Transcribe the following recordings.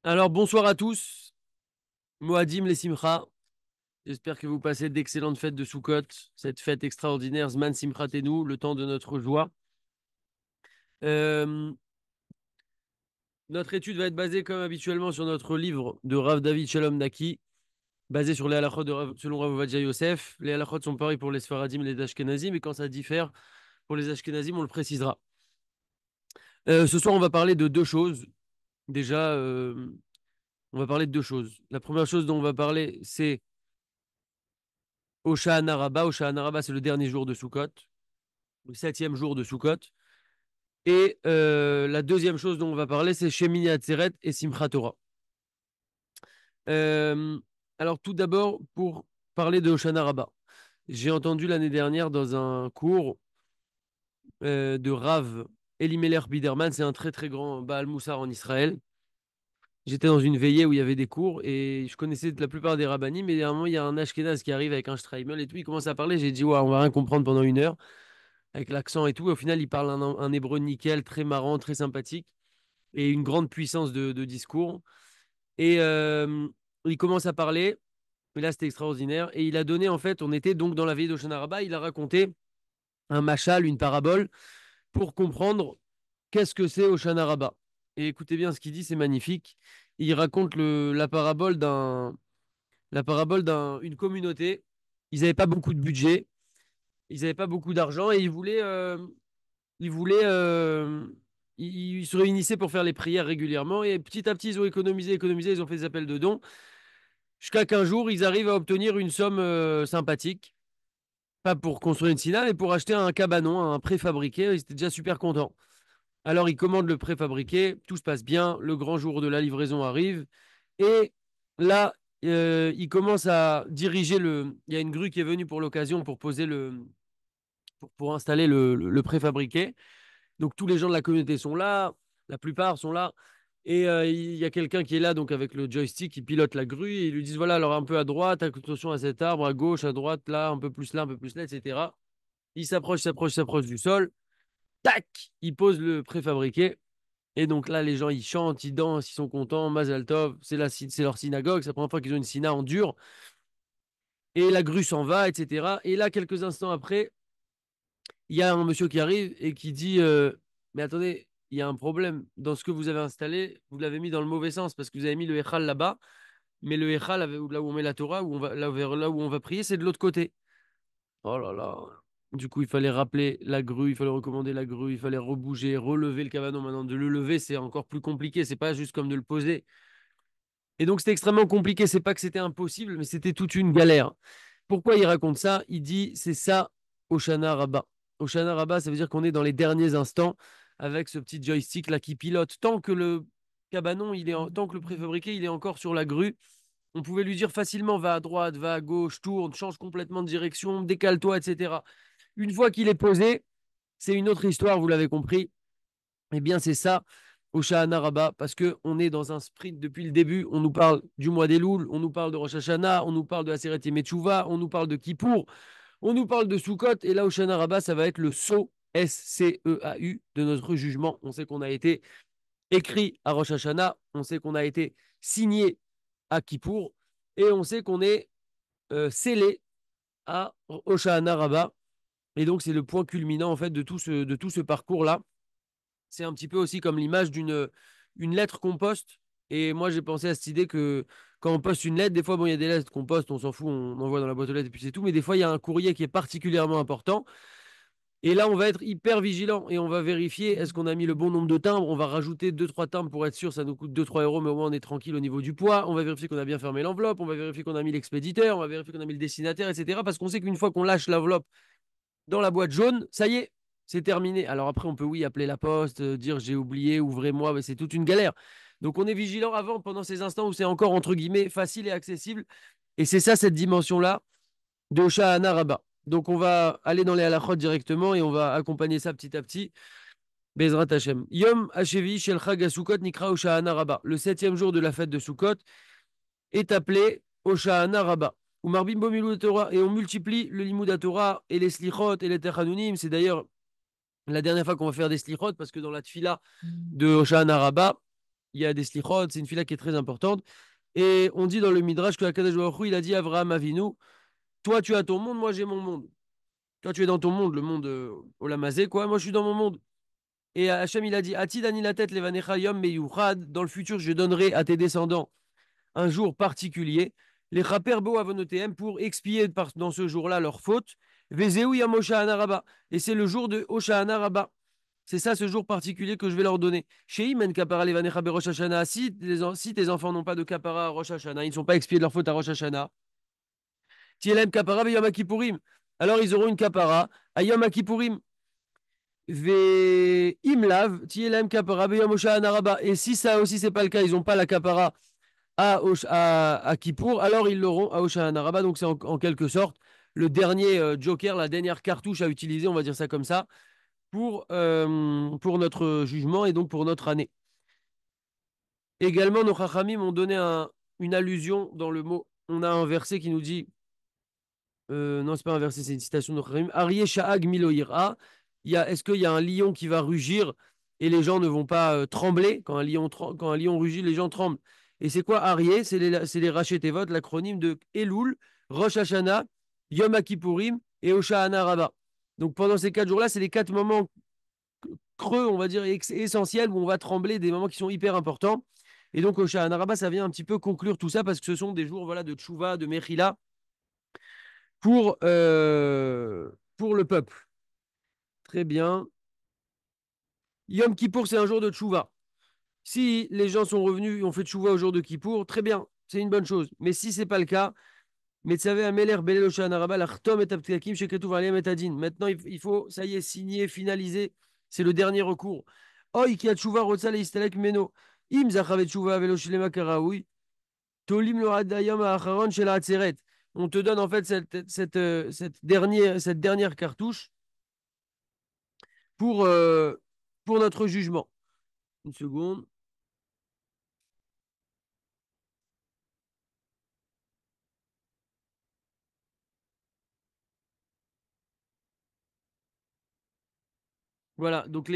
Alors, bonsoir à tous. Moadim les Simcha. J'espère que vous passez d'excellentes fêtes de Sukkot, cette fête extraordinaire, Zman Simchatenu, le temps de notre joie. Euh, notre étude va être basée, comme habituellement, sur notre livre de Rav David Shalom Naki, basé sur les halachot selon Rav Ovadia Yosef. Les halachot sont pareils pour les Sfaradim et les Ashkenazim, mais quand ça diffère pour les Ashkenazim, on le précisera. Ce soir, on va parler de deux choses. Déjà, on va parler de deux choses. La première chose dont on va parler, c'est Hoshana Rabbah. Hoshana Rabbah, c'est le dernier jour de Sukkot, le septième jour de Sukkot. Et la deuxième chose dont on va parler, c'est Shemini Atzeret et Simchat Torah. Euh, alors, tout d'abord, pour parler de Hoshana Rabbah, j'ai entendu l'année dernière dans un cours de Rav Elimelech Biderman, c'est un très très grand Baal Moussar en Israël. J'étais dans une veillée où il y avait des cours et je connaissais la plupart des rabbinim, mais à un moment, il y a un Ashkenaz qui arrive avec un Streimel et tout. Il commence à parler. J'ai dit, ouais, on va rien comprendre pendant une heure avec l'accent et tout. Et au final, il parle un hébreu nickel, très marrant, très sympathique et une grande puissance de discours. Et il commence à parler. Et là, c'était extraordinaire. Et il a donné, en fait, on était donc dans la veillée d'Oshana Rabbah. Il a raconté un machal, une parabole pour comprendre qu'est-ce que c'est Oshana Rabbah. Et écoutez bien ce qu'il dit, c'est magnifique. Il raconte la parabole d'une communauté. Ils n'avaient pas beaucoup de budget, ils n'avaient pas beaucoup d'argent et ils voulaient, ils se réunissaient pour faire les prières régulièrement et petit à petit, ils ont économisé, ils ont fait des appels de dons jusqu'à qu'un jour, ils arrivent à obtenir une somme sympathique, pas pour construire une synagogue, mais pour acheter un cabanon, un préfabriqué. Ils étaient déjà super contents. Alors, ils commandent le préfabriqué, tout se passe bien, le grand jour de la livraison arrive, et là, ils commencent à diriger le. Il y a une grue qui est venue pour l'occasion pour poser pour installer le préfabriqué. Donc, tous les gens de la communauté sont là, la plupart sont là, et il y a quelqu'un qui est là, donc avec le joystick, qui pilote la grue, et ils lui disent voilà, alors un peu à droite, attention à cet arbre, à gauche, à droite, là, un peu plus là, etc. Il s'approche du sol, tac, il pose le préfabriqué. Et donc là, les gens, ils chantent, ils dansent, ils sont contents. Mazal Tov, c'est leur synagogue. C'est la première fois qu'ils ont une syna en dur. Et la grue s'en va, etc. Et là, quelques instants après, il y a un monsieur qui arrive et qui dit mais attendez, il y a un problème. Dans ce que vous avez installé, vous l'avez mis dans le mauvais sens parce que vous avez mis le Echal là-bas. Mais le Echal, là où on met la Torah, là où on va prier, c'est de l'autre côté. Oh là là. Du coup, il fallait rappeler la grue, il fallait recommander la grue, il fallait rebouger, relever le cabanon. Maintenant, de le lever, c'est encore plus compliqué. C'est pas juste comme de le poser. Et donc, c'était extrêmement compliqué. C'est pas que c'était impossible, mais c'était toute une galère. Pourquoi il raconte ça? Il dit, c'est ça, Oshana Rabbah. Oshana Rabbah, ça veut dire qu'on est dans les derniers instants avec ce petit joystick là qui pilote. Tant que le cabanon, tant que le préfabriqué, il est encore sur la grue, on pouvait lui dire facilement, va à droite, va à gauche, tourne, change complètement de direction, décale-toi, etc. Une fois qu'il est posé, c'est une autre histoire, vous l'avez compris. Eh bien, c'est ça, au Shahana Rabba, parce qu'on est dans un sprint depuis le début. On nous parle du mois des Louls, on nous parle de Rosh Hashanah, on nous parle de Aseret Yemei Teshuvah, on nous parle de Kippour, on nous parle de Sukkot. Et là, au Shahana Rabba, ça va être le sceau, S-C-E-A-U, de notre jugement. On sait qu'on a été écrit à Rosh Hashanah, on sait qu'on a été signé à Kippour, et on sait qu'on est scellé à Hoshana Rabbah. Et donc, c'est le point culminant en fait de tout ce parcours-là. C'est un petit peu aussi comme l'image une lettre qu'on poste. Et moi, j'ai pensé à cette idée que quand on poste une lettre, des fois, bon, il y a des lettres qu'on poste, on s'en fout, on envoie dans la boîte aux lettres et puis c'est tout. Mais des fois, il y a un courrier qui est particulièrement important. Et là, on va être hyper vigilant et on va vérifier est-ce qu'on a mis le bon nombre de timbres. On va rajouter deux trois timbres pour être sûr, ça nous coûte 2 3 euros, mais au moins on est tranquille au niveau du poids. On va vérifier qu'on a bien fermé l'enveloppe, on va vérifier qu'on a mis l'expéditeur, on va vérifier qu'on a mis le destinataire, etc. Parce qu'on sait qu'une fois qu'on lâche l'enveloppe dans la boîte jaune, ça y est, c'est terminé. Alors après, on peut, oui, appeler la poste, dire j'ai oublié, ouvrez-moi, mais c'est toute une galère. Donc on est vigilant avant, pendant ces instants où c'est encore, entre guillemets, facile et accessible. Et c'est ça, cette dimension-là de Shahana Rabba. Donc on va aller dans les halachot directement et on va accompagner ça petit à petit. Bezrat Hashem. Yom Hashevi Shel Chag HaSukkot Nikra Oshana Rabba. Le septième jour de la fête de Sukkot est appelé Oshana Rabba. Ou Marbim Bomilou Torah. Et on multiplie le Limud Torah et les Slichot et les Techanunim. C'est d'ailleurs la dernière fois qu'on va faire des slichot, parce que dans la tfila de Hoshana Rabbah, il y a des slichot, c'est une fila qui est très importante. Et on dit dans le Midrash que Akadosh Baruch Hu, il a dit à Avraham Avinu, toi tu as ton monde, moi j'ai mon monde. Toi tu es dans ton monde, le monde Olamazé, quoi. Moi je suis dans mon monde. Et Hachem, il a dit, Ati dani la tête levanecha yom meyuchad, dans le futur je donnerai à tes descendants un jour particulier, les chaper bo avonotem, pour expier dans ce jour-là leurs fautes. Vezeu yam Hoshana Rabba. Et c'est le jour de Hoshana Rabba. C'est ça ce jour particulier que je vais leur donner. Chez Imen Kapara Levanecha Rosh Hashanah, si tes enfants n'ont pas de Kapara à Rosh Hashanah, ils ne sont pas expiés de leur faute à Rosh Hashanah. Tielem Kapara Yom Kippourim. Alors ils auront une Kapara à Yom Kippourim. Ve Imlav, Tielem Kapara Yom Hoshana Rabba. Et si ça aussi c'est pas le cas, ils n'ont pas la Kapara à Kippour, alors ils l'auront à Hoshana Rabba. Donc c'est en quelque sorte le dernier joker, la dernière cartouche à utiliser, on va dire ça comme ça, pour notre jugement et donc pour notre année. Également, nos Chachamim ont donné une allusion dans le mot. On a un verset qui nous dit, non, c'est pas un verset, c'est une citation de nos Chachamim. Aryeh Sha'ag Miloïra. Est-ce qu'il y a un lion qui va rugir et les gens ne vont pas trembler quand un lion rugit, les gens tremblent. Et c'est quoi Aryeh? C'est les Raché Tevot, l'acronyme de Elul, Rosh Hashanah, Yom Kippourim et Hoshana Rabbah. Donc pendant ces 4 jours-là, c'est les 4 moments creux, on va dire, essentiels où on va trembler, des moments qui sont hyper importants. Et donc, au Sha'an Araba, ça vient un petit peu conclure tout ça parce que ce sont des jours voilà, de Tchouva, de Mechila pour le peuple. Très bien. Yom Kippour, c'est un jour de Tchouva. Si les gens sont revenus et ont fait Tchouva au jour de Kippour, très bien, c'est une bonne chose. Mais si ce n'est pas le cas, mais tu savais, Ameler Belel au Sha'an Araba, l'Artom et Abtkakim, Sheketou Valiem et Adin. Maintenant, il faut, ça y est, signer, finaliser. C'est le dernier recours. Oy, qui a Tchouva, Rotsal et Istalek Meno. Im Zachavet Tchouva, Velo Shilema Karaoui. Tolim lo Hadayam Acharon chez la Hatzeret. On te donne en fait cette dernière cartouche pour, euh, pour notre jugement. Une seconde. Voilà, donc à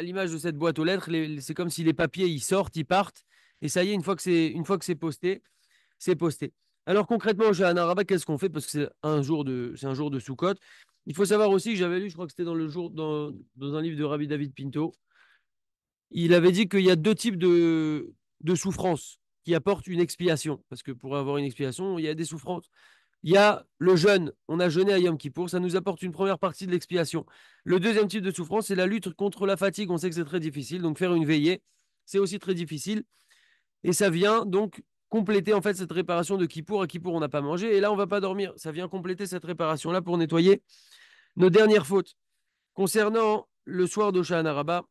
l'image de cette boîte aux lettres, c'est comme si les papiers ils sortent, ils partent, et ça y est, une fois que c'est posté, c'est posté. Alors concrètement, chez Anaraba, qu'est-ce qu'on fait? Parce que c'est un jour de Soukot. Il faut savoir aussi que j'avais lu, je crois que c'était dans un livre de Rabbi David Pinto, il avait dit qu'il y a deux types de souffrances qui apportent une expiation. Parce que pour avoir une expiation, il y a des souffrances. Il y a le jeûne, on a jeûné à Yom Kippour, ça nous apporte une première partie de l'expiation. Le deuxième type de souffrance, c'est la lutte contre la fatigue. On sait que c'est très difficile, donc faire une veillée, c'est aussi très difficile. Et ça vient donc compléter en fait cette réparation de Kippour. À Kippour, on n'a pas mangé, et là, on va pas dormir. Ça vient compléter cette réparation-là pour nettoyer nos dernières fautes. Concernant le soir d'Hoshana Rabbah,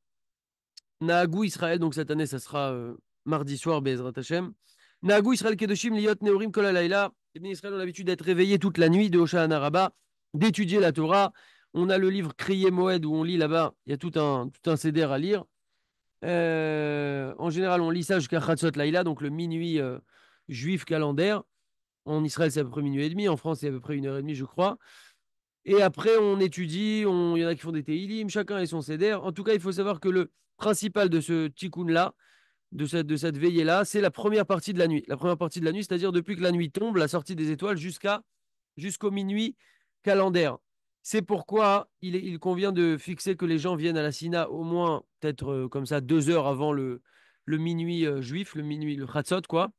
Nahagou Israël, donc cette année, ça sera mardi soir, Bezrat Hashem. Nahagou Israël Kedoshim Liot Neorim Kol Halayla. Les bénis Israël ont l'habitude d'être réveillés toute la nuit de Hoshana Rabbah, d'étudier la Torah. On a le livre Kriye Moed où on lit là-bas. Il y a tout un CDR à lire. En général, on lit ça jusqu'à Chatzot Laïla, donc le minuit juif calendaire. En Israël, c'est à peu près minuit et demi. En France, c'est à peu près 1h30, je crois. Et après, on étudie, il y en a qui font des Teilim, chacun et son CDR. En tout cas, il faut savoir que le principal de ce tikkun-là, de cette veillée-là, c'est la première partie de la nuit. La première partie de la nuit, c'est-à-dire depuis que la nuit tombe, la sortie des étoiles, jusqu'au minuit calendaire. C'est pourquoi il convient de fixer que les gens viennent à la Sina au moins, peut-être comme ça, 2 heures avant le minuit juif, le minuit, le Chatzot, quoi.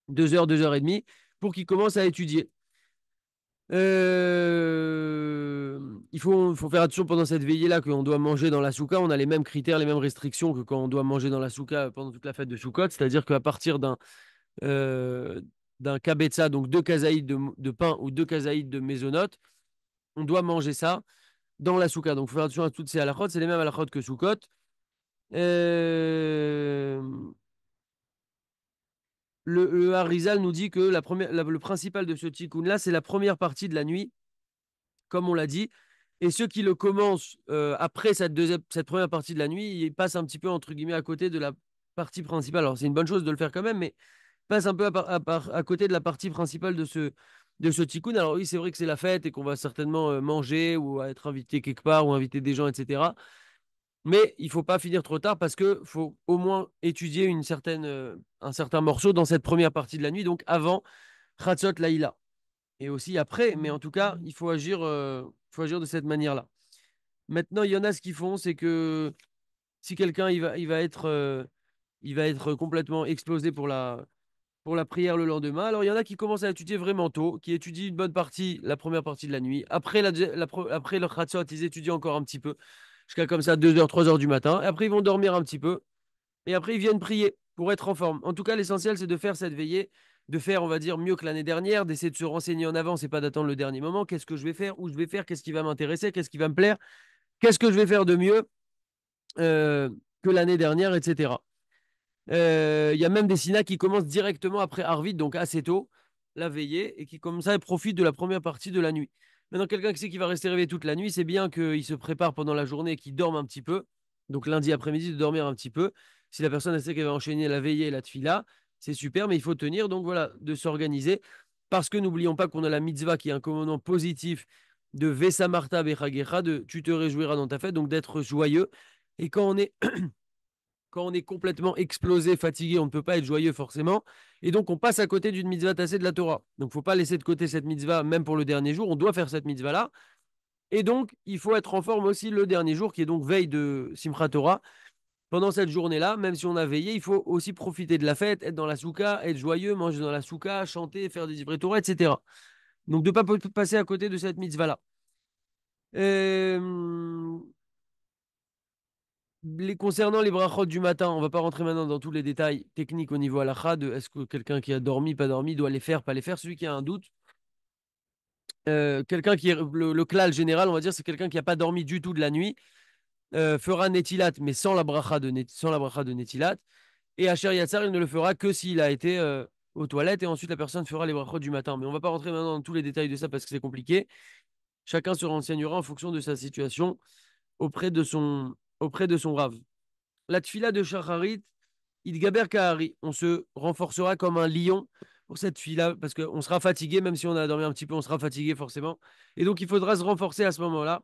2 heures, 2 heures et demie, pour qu'ils commencent à étudier. Il faut faire attention pendant cette veillée-là qu'on doit manger dans la souka. On a les mêmes critères, les mêmes restrictions que quand on doit manger dans la souka pendant toute la fête de Sukkot. C'est-à-dire qu'à partir d'un kabetza, donc 2 kazaïd de pain ou 2 kazaïd de mésonote, on doit manger ça dans la souka. Donc il faut faire attention à toutes ces halakhot. C'est les mêmes halakhot que Sukkot. Euh, le Harizal nous dit que le principal de ce tikkun-là, c'est la première partie de la nuit comme on l'a dit. Et ceux qui le commencent après cette première partie de la nuit, ils passent un petit peu, entre guillemets, à côté de la partie principale. Alors, c'est une bonne chose de le faire quand même, mais passe un peu à côté de la partie principale de ce tikkun. Alors, oui, c'est vrai que c'est la fête et qu'on va certainement manger ou être invité quelque part ou inviter des gens, etc. Mais il faut pas finir trop tard parce que faut au moins étudier un certain morceau dans cette première partie de la nuit, donc avant Chatzot Laïla. Et aussi après, mais en tout cas, faut agir de cette manière-là. Maintenant, il y en a ce qu'ils font, c'est que si quelqu'un il va être complètement explosé pour la prière le lendemain. Alors, il y en a qui commencent à étudier vraiment tôt, qui étudient une bonne partie, la première partie de la nuit. Après, après le Khatsot, ils étudient encore un petit peu, jusqu'à comme ça 2 heures, 3 heures du matin. Et après, ils vont dormir un petit peu. Et après, ils viennent prier pour être en forme. En tout cas, l'essentiel, c'est de faire cette veillée, de faire, on va dire, mieux que l'année dernière, d'essayer de se renseigner en avance et pas d'attendre le dernier moment. Qu'est-ce que je vais faire, où je vais faire, qu'est-ce qui va m'intéresser, qu'est-ce qui va me plaire, qu'est-ce que je vais faire de mieux euh, que l'année dernière, etc. Il y a même des Sina qui commencent directement après Arvid, donc assez tôt, la veillée, et qui, comme ça, profitent de la première partie de la nuit. Maintenant, quelqu'un qui sait qu'il va rester réveillé toute la nuit, c'est bien qu'il se prépare pendant la journée et qu'il dorme un petit peu. Donc, lundi après-midi, de dormir un petit peu. Si la personne elle sait qu'elle va enchaîner la veillée et la tfila, c'est super, mais il faut tenir. Donc, voilà, de s'organiser. Parce que n'oublions pas qu'on a la mitzvah qui est un commandement positif de Vesa Marta Bechagecha, de tu te réjouiras dans ta fête, donc d'être joyeux. Et quand on est complètement explosé, fatigué, on ne peut pas être joyeux forcément. Et donc, on passe à côté d'une mitzvah tassée de la Torah. Donc, il ne faut pas laisser de côté cette mitzvah, même pour le dernier jour. On doit faire cette mitzvah-là. Et donc, il faut être en forme aussi le dernier jour, qui est donc veille de Simchat Torah. Pendant cette journée-là, même si on a veillé, il faut aussi profiter de la fête, être dans la souka, être joyeux, manger dans la souka, chanter, faire des ivrei Torah, etc. Donc, de ne pas passer à côté de cette mitzvah-là. Euh, concernant les brachot du matin, on ne va pas rentrer maintenant dans tous les détails techniques au niveau halakha de est-ce que quelqu'un qui a dormi, pas dormi, doit les faire, pas les faire. Celui qui a un doute, quelqu'un qui est le klal général, on va dire, c'est quelqu'un qui n'a pas dormi du tout de la nuit, fera netilat, mais sans la bracha sans la bracha de netilat. Et Asher Yatzar, il ne le fera que s'il a été aux toilettes et ensuite la personne fera les brachot du matin. Mais on ne va pas rentrer maintenant dans tous les détails de ça parce que c'est compliqué. Chacun se renseignera en fonction de sa situation auprès de son rave. La tfila de Shacharit, Idgaber Kahari. On se renforcera comme un lion pour cette tfila parce qu'on sera fatigué, même si on a dormi un petit peu, on sera fatigué forcément. Et donc, il faudra se renforcer à ce moment-là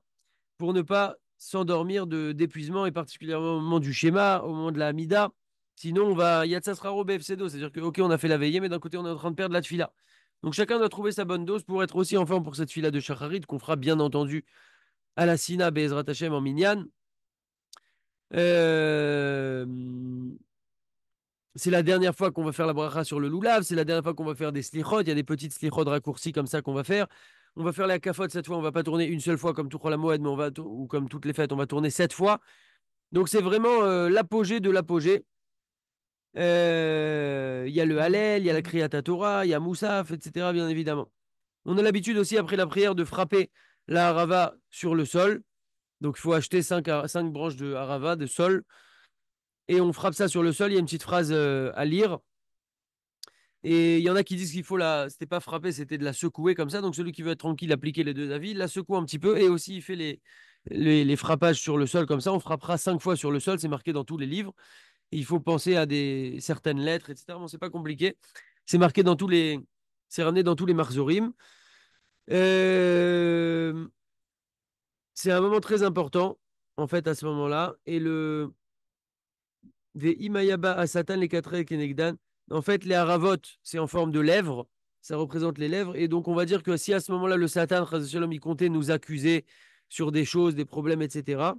pour ne pas s'endormir d'épuisement et particulièrement au moment du schéma, au moment de la Hamida. Sinon, on va Yatsasraro BFCdo, c'est-à-dire que, ok, on a fait la veillée, mais d'un côté, on est en train de perdre la tfila. Donc, chacun doit trouver sa bonne dose pour être aussi en forme pour cette tfila de Shacharit qu'on fera bien entendu à la Sina Be'ezrat Hashem en Minyan. Euh, c'est la dernière fois qu'on va faire la bracha sur le loulav, c'est la dernière fois qu'on va faire des slichot, il y a des petites slichot raccourcies comme ça qu'on va faire. On va faire la kafot cette fois, on va pas tourner une seule fois comme tout la Moed, mais ou comme toutes les fêtes, on va tourner 7 fois. Donc c'est vraiment l'apogée de l'apogée. Il y a le Hallel, il y a la Kriyat Torah, il y a Moussaf, etc. bien évidemment. On a l'habitude aussi après la prière de frapper la harava sur le sol. Donc il faut acheter 5 branches de harava, de sol, et on frappe ça sur le sol. Il y a une petite phrase à lire. Et il y en a qui disent qu'il faut c'était pas frapper, c'était de la secouer comme ça. Donc celui qui veut être tranquille, appliquer les deux avis, il la secoue un petit peu et aussi il fait les frappages sur le sol comme ça. On frappera 5 fois sur le sol, c'est marqué dans tous les livres. Et il faut penser à certaines lettres, etc. Bon, c'est pas compliqué. C'est marqué c'est ramené dans tous les marzorim. Euh, c'est un moment très important en fait à ce moment-là. Et Des Imayaba à Satan, les quatre Kenegdan. En fait, les haravot, c'est en forme de lèvres. Ça représente les lèvres. Et donc, on va dire que si à ce moment-là, le Satan, Shalom, il comptait nous accuser sur des choses, des problèmes, etc.,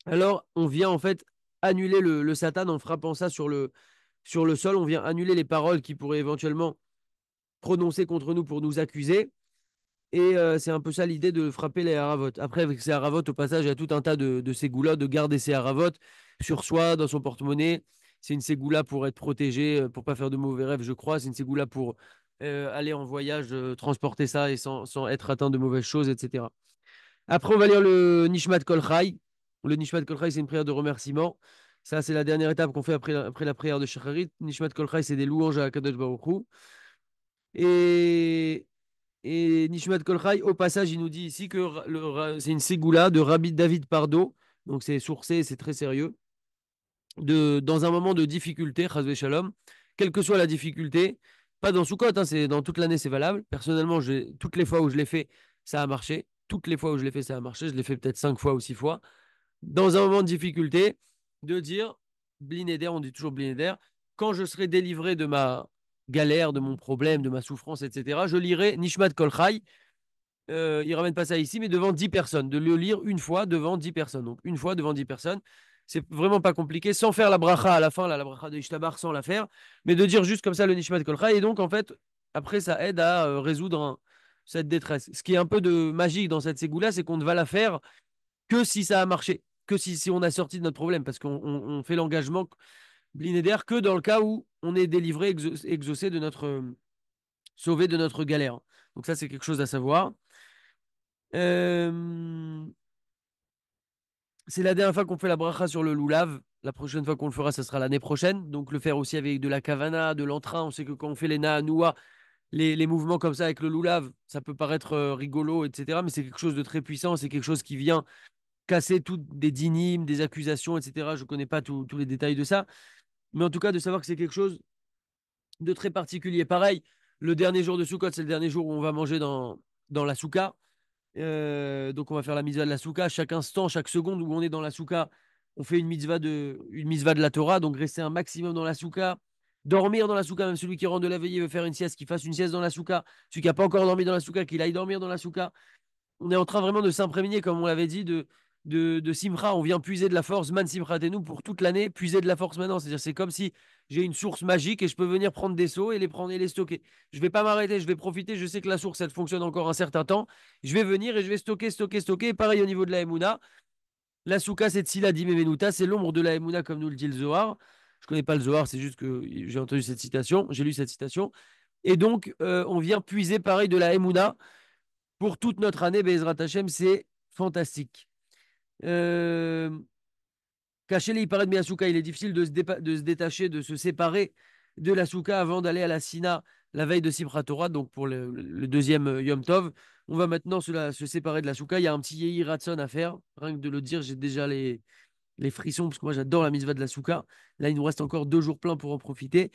alors on vient en fait annuler le Satan en frappant ça sur le sol. On vient annuler les paroles qui pourraient éventuellement prononcer contre nous pour nous accuser. Et c'est un peu ça l'idée de frapper les haravotes. Après, avec ces haravotes, au passage, il y a tout un tas de ségoulas, de garder ces haravotes sur soi, dans son porte-monnaie. C'est une ségoula pour être protégé, pour pas faire de mauvais rêves, je crois. C'est une ségoula pour aller en voyage, transporter ça et sans être atteint de mauvaises choses, etc. Après, on va lire le Nishmat Kol Chai. Le Nishmat Kol Chai, c'est une prière de remerciement. Ça, c'est la dernière étape qu'on fait après la prière de Shacharit. Nishmat Kol Chai, c'est des louanges à Kadosh Baruch Hu. Et Nishmat Kolchai, au passage, il nous dit ici que c'est une ségoula de Rabbi David Pardo, donc c'est sourcé, c'est très sérieux, dans un moment de difficulté, Chazvé Shalom, quelle que soit la difficulté, pas dans Soukot, hein, c'est dans toute l'année, c'est valable. Personnellement, toutes les fois où je l'ai fait, ça a marché. Toutes les fois où je l'ai fait, ça a marché. Je l'ai fait peut-être 5 fois ou 6 fois. dans un moment de difficulté, de dire, blinéder, on dit toujours blinéder, quand je serai délivré de ma galère, de mon problème, de ma souffrance, etc., je lirai Nishmat Kol Chai. Il ramène pas ça ici, mais devant 10 personnes, de le lire une fois devant 10 personnes. Donc une fois devant 10 personnes, c'est vraiment pas compliqué, sans faire la bracha à la fin, là, la bracha de Ishtabar, sans la faire, mais de dire juste comme ça le Nishmat Kol Chai. Et donc en fait, après, ça aide à résoudre cette détresse. Ce qui est un peu de magique dans cette ségoula, c'est qu'on ne va la faire que si ça a marché, que si on a sorti de notre problème, parce qu'on fait l'engagement blinéder que dans le cas où on est délivré, exaucé de notre, sauvé de notre galère. Donc ça, c'est quelque chose à savoir. Euh, c'est la dernière fois qu'on fait la bracha sur le loulav. La prochaine fois qu'on le fera, ce sera l'année prochaine. Donc le faire aussi avec de la kavana, de l'entrain. On sait que quand on fait les naanoua, les mouvements comme ça avec le loulav, ça peut paraître rigolo, etc. Mais c'est quelque chose de très puissant. C'est quelque chose qui vient casser toutes des dynimes, des accusations, etc. Je ne connais pas tous les détails de ça. Mais en tout cas, de savoir que c'est quelque chose de très particulier. Pareil, le dernier jour de Sukkot, c'est le dernier jour où on va manger dans la souka. Donc on va faire la mitzvah de la souka. Chaque instant, chaque seconde où on est dans la souka, on fait une mitzvah de la Torah. Donc rester un maximum dans la souka. Dormir dans la souka, même celui qui rentre de la veillée veut faire une sieste, qu'il fasse une sieste dans la souka. Celui qui n'a pas encore dormi dans la souka, qu'il aille dormir dans la souka. On est en train vraiment de s'imprégner, comme on l'avait dit, de Simcha. On vient puiser de la force, Man Simchatenu, pour toute l'année, puiser de la force maintenant. C'est-à-dire, c'est comme si j'ai une source magique et je peux venir prendre des seaux et les prendre et les stocker. Je ne vais pas m'arrêter, je vais profiter. Je sais que la source, elle fonctionne encore un certain temps. Je vais venir et je vais stocker, stocker, stocker. Pareil au niveau de la Emouna. La Souka, c'est Tzila Menuta, c'est l'ombre de la Emouna, comme nous le dit le Zohar. Je ne connais pas le Zohar, c'est juste que j'ai entendu cette citation, j'ai lu cette citation. Et donc, on vient puiser pareil de la Emouna pour toute notre année, Bezrat Hashem, c'est fantastique. Euh, Cacher les Iparad Miyasuka, il est difficile de se détacher, de se séparer de la Souka avant d'aller à la Sina la veille de Simchat Torah, donc pour le deuxième Yom Tov. On va maintenant se séparer de la Souka. Il y a un petit Yehi Ratson à faire. Rien que de le dire, j'ai déjà les frissons, parce que moi j'adore la mitzvah de la Souka. Là, il nous reste encore 2 jours pleins pour en profiter.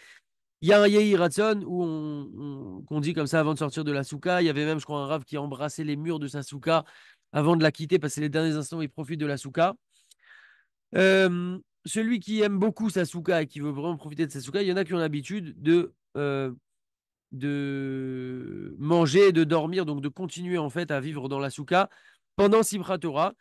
Il y a un Yehi Ratson où qu'on dit comme ça avant de sortir de la souka. Il y avait même, je crois, un rave qui embrassait les murs de sa souka avant de la quitter parce que c'est les derniers instants où il profite de la souka. Celui qui aime beaucoup sa souka et qui veut vraiment profiter de sa souka, il y en a qui ont l'habitude de manger et de dormir, donc de continuer en fait à vivre dans la souka pendant Simchat Torah.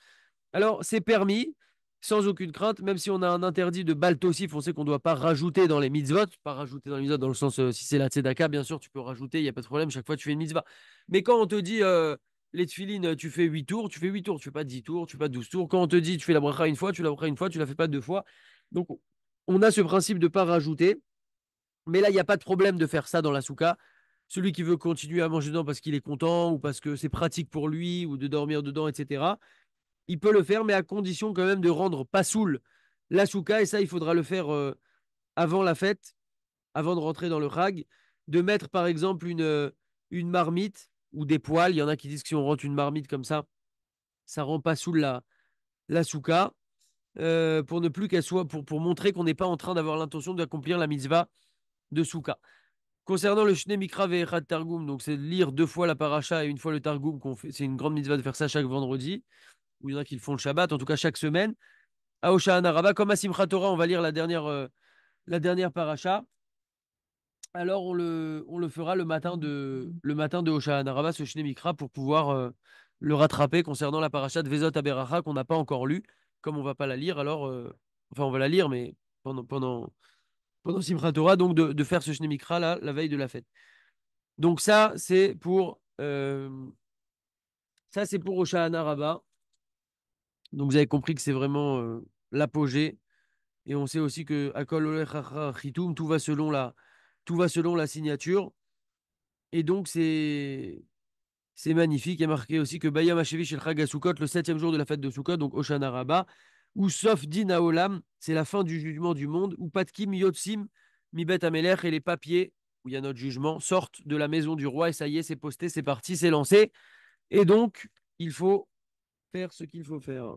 Alors, c'est permis, sans aucune crainte, même si on a un interdit de baltosif, on sait qu'on ne doit pas rajouter dans les mitzvot, pas rajouter dans les mitzvot dans le sens, si c'est la tzedaka, bien sûr, tu peux rajouter, il n'y a pas de problème, chaque fois tu fais une mitzvah. Mais quand on te dit, les tefilines, tu fais 8 tours, tu fais 8 tours, tu fais pas 10 tours, tu fais pas 12 tours. Quand on te dit, tu fais la bracha une fois, tu la bracha une fois, tu la fais pas 2 fois. Donc, on a ce principe de ne pas rajouter, mais là, il n'y a pas de problème de faire ça dans la souka. Celui qui veut continuer à manger dedans parce qu'il est content ou parce que c'est pratique pour lui ou de dormir dedans, etc., il peut le faire, mais à condition quand même de rendre pas saoul la souka. Et ça, il faudra le faire avant la fête, avant de rentrer dans le rag, de mettre par exemple une marmite ou des poêles. Il y en a qui disent que si on rentre une marmite comme ça rend pas saoul la souka, pour ne plus qu'elle soit, pour montrer qu'on n'est pas en train d'avoir l'intention d'accomplir la mitzvah de souka. Concernant le Shne Mikra Ve'echad Targum, donc c'est de lire 2 fois la paracha et une fois le Targum qu'on fait. C'est une grande mitzvah de faire ça chaque vendredi, ou il y en a qui le font le Shabbat, en tout cas chaque semaine. À Oshana Rabba, comme à Simchat Torah, on va lire la dernière paracha. Alors on le fera le matin de Oshana Rabba, ce Shne Mikra, pour pouvoir le rattraper concernant la paracha de Vezot Aberacha qu'on n'a pas encore lu. Comme on va pas la lire, alors enfin on va la lire, mais pendant Simchat Torah, donc de faire ce Shne Mikra là, la veille de la fête. Donc ça c'est pour Oshana Rabba. Donc vous avez compris que c'est vraiment l'apogée. Et on sait aussi que Akol Olech Chitum, tout va selon la signature. Et donc, c'est magnifique. Il y a marqué aussi que Bayam Hashevish El Chag HaSukkot, le 7e jour de la fête de Sukkot, donc Oshana Rabbah, ou sauf Din Haolam, c'est la fin du jugement du monde, ou Patkim Yotsim, Mibet Amelech, et les papiers, où il y a notre jugement, sortent de la maison du roi, et ça y est, c'est posté, c'est parti, c'est lancé. Et donc, il faut faire ce qu'il faut faire.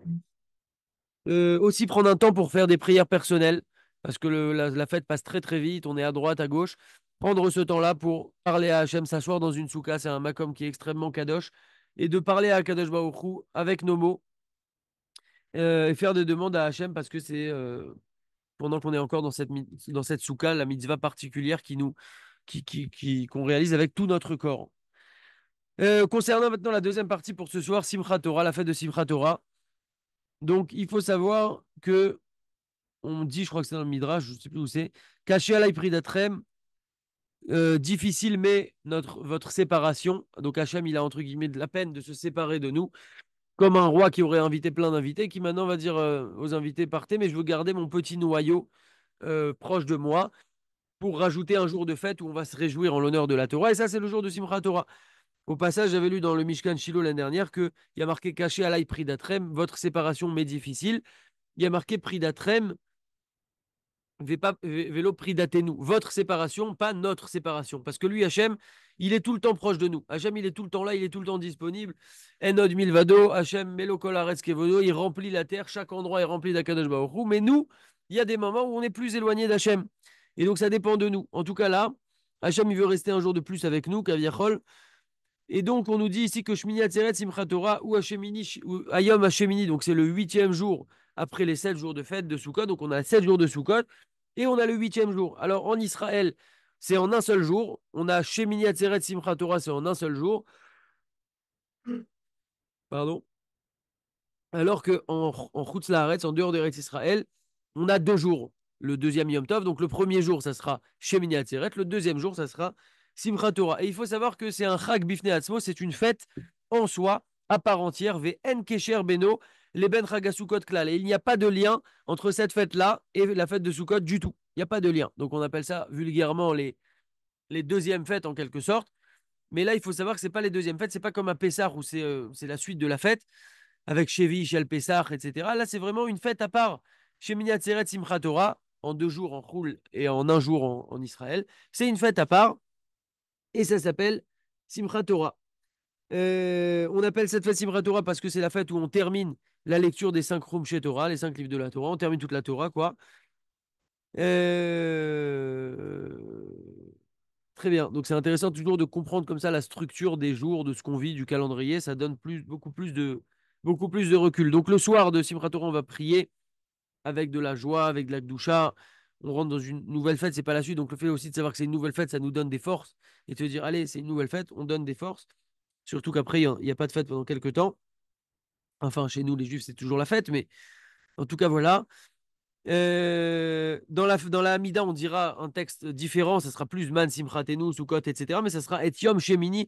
Aussi prendre un temps pour faire des prières personnelles, parce que la fête passe très très vite, on est à droite, à gauche. Prendre ce temps-là pour parler à Hachem, s'asseoir dans une souka, c'est un makom qui est extrêmement kadosh, et de parler à Kadosh Baruch Hu avec nos mots, et faire des demandes à Hachem parce que c'est pendant qu'on est encore dans cette soukha, la mitzvah particulière qu'on réalise avec tout notre corps. Concernant maintenant la deuxième partie pour ce soir, Simchat Torah, la fête de Simchat Torah. Donc, il faut savoir que, on dit, je crois que c'est dans le Midrash, je ne sais plus où c'est, caché à pridatrem, difficile, mais votre séparation. Donc, Hachem, il a entre guillemets de la peine de se séparer de nous, comme un roi qui aurait invité plein d'invités, qui maintenant va dire aux invités, partez, mais je veux garder mon petit noyau proche de moi pour rajouter un jour de fête où on va se réjouir en l'honneur de la Torah. Et ça, c'est le jour de Simchat Torah. Au passage, j'avais lu dans le Mishkan Shiloh l'année dernière qu'il y a marqué caché à pridatrem, votre séparation m'est difficile. Il y a marqué pridatrem, vélo pridatenu. Votre séparation, pas notre séparation. Parce que lui, Hachem, il est tout le temps proche de nous. Hachem, il est tout le temps là, il est tout le temps disponible. Enod milvado, Hachem melo kolaretz kevodo, il remplit la terre, chaque endroit est rempli d'Akadosh Baruch Hu. Mais nous, il y a des moments où on est plus éloigné d'Hachem. Et donc, ça dépend de nous. En tout cas, là, Hachem, il veut rester un jour de plus avec nous, Kaviachol. Et donc, on nous dit ici que Shmini Atzeret Simchat Torah ou Hashemini, ou Ayom Hashemini, donc c'est le huitième jour après les 7 jours de fête de Sukkot. Donc, on a 7 jours de Sukkot et on a le huitième jour. Alors, en Israël, c'est en un seul jour. On a Shemini Atzeret Simchat Torah, c'est en un seul jour. Pardon. Alors qu'en Chutz Laaretz, en dehors d'Eretz Israël, on a 2 jours. Le deuxième Yom Tov, donc le premier jour, ça sera Shemini Atzeret, le deuxième jour, ça sera Simchat Torah. Et il faut savoir que c'est un Chag Bifnei Atzmo, c'est une fête en soi, à part entière, En Kesher Beno, les Ben Chagasukot Klal. Et il n'y a pas de lien entre cette fête-là et la fête de Sukkot du tout. Il n'y a pas de lien. Donc on appelle ça vulgairement les deuxièmes fêtes en quelque sorte. Mais là, il faut savoir que ce n'est pas les deuxièmes fêtes, c'est pas comme à Pessah où c'est la suite de la fête avec Chevi, Shel Pessah, etc. Là, c'est vraiment une fête à part. Shemini Atzeret Simchat Torah, en 2 jours en Choul et en un jour en Israël. C'est une fête à part et ça s'appelle Simchat Torah. On appelle cette fête Simchat Torah parce que c'est la fête où on termine la lecture des 5 Torah, les 5 livres de la Torah. On termine toute la Torah, quoi. Euh, Très bien. Donc c'est intéressant toujours de comprendre comme ça la structure des jours, de ce qu'on vit, du calendrier. Ça donne beaucoup plus de recul. Donc le soir de Simchat Torah, on va prier avec de la joie, avec de la gdoucha. On rentre dans une nouvelle fête, c'est pas la suite. Donc le fait aussi de savoir que c'est une nouvelle fête, ça nous donne des forces. Et te dire, allez, c'est une nouvelle fête, on donne des forces. Surtout qu'après, il n'y a pas de fête pendant quelques temps. Enfin, chez nous, les Juifs, c'est toujours la fête, mais en tout cas, voilà. Dans la Hamida, on dira un texte différent, ça sera plus Man Simchatenu, Sukkot, etc. Mais ça sera Etiom Shemini